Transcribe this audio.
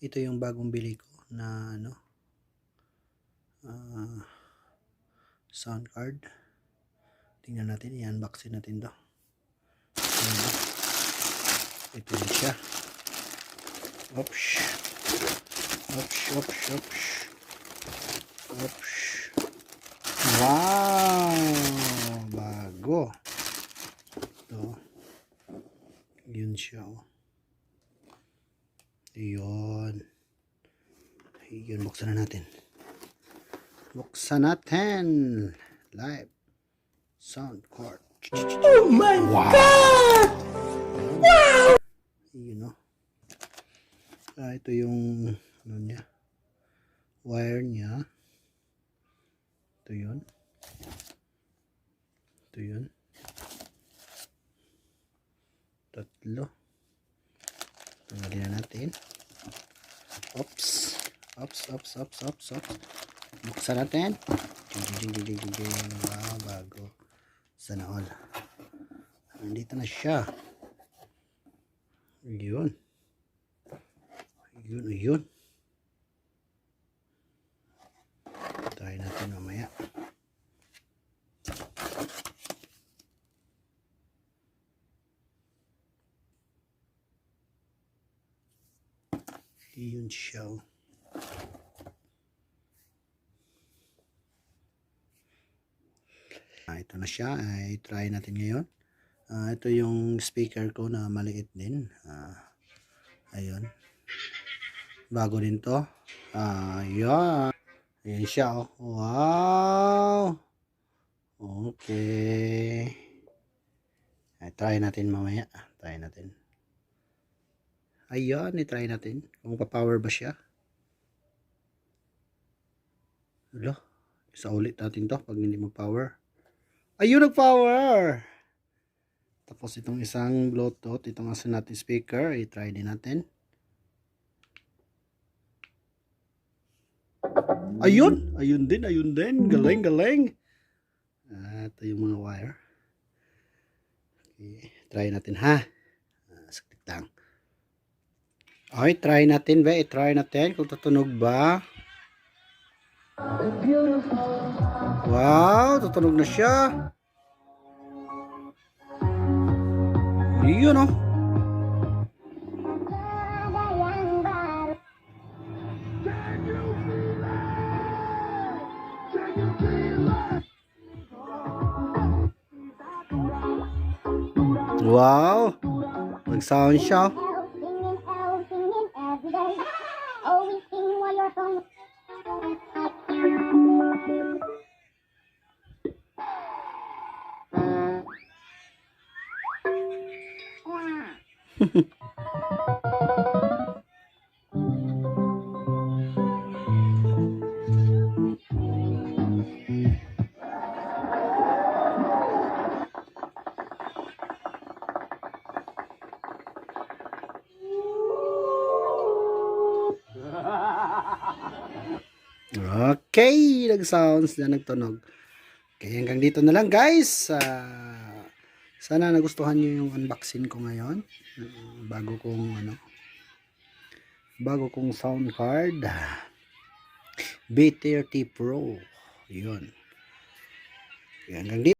ito yung bagong bili ko na ano, sound card. Tingnan natin, i-unboxin natin to. Ito na siya. Oops. Oops, oops, oops. Oops. Wow! Bago. Ito. Yun siya, oh. Yun. Yun, buksan na natin. Buksan natin. Live. Sound card. Oh my God! Wow! Yun, oh. Ito yung ano niya. Wire niya. Ito yun. Ito yun. Tatlo. Tanggalin na natin. Oops. Oops, oops, oops, oops, oops. Buksan natin. Wow, bago. Sana all. Nandito na siya. Yun. Yun, yun. Try natin mamaya. Yun siya. Ito na siya. I-try natin ngayon. Ito yung speaker ko na maliit din. Ayun. Bago din to. Yan. Ayan siya. Oh. Wow. Okay. Try natin mamaya. Try natin. Ayan. I-try natin. Kung pa-power ba siya. Hala. Isa ulit natin to pag hindi mag-power. Ayun, nag-power. Tapos itong isang Bluetooth, itong asa natin speaker, i-try din natin. Ayun, ayun din. Galing, galing. Ito yung mga wire. Okay, try natin ha. Sakit lang. Okay, try natin ba? I-try natin kung tutunog ba. Wow, tutunog na siya. Yun, oh. Wow, nag-sound siya. Okay, nag-sounds na nagtunog. Okay, hanggang dito na lang guys. Sana nagustuhan niyo yung unboxing ko ngayon. Bago kong sound card. B30 Pro. Yun. Okay, hanggang dito.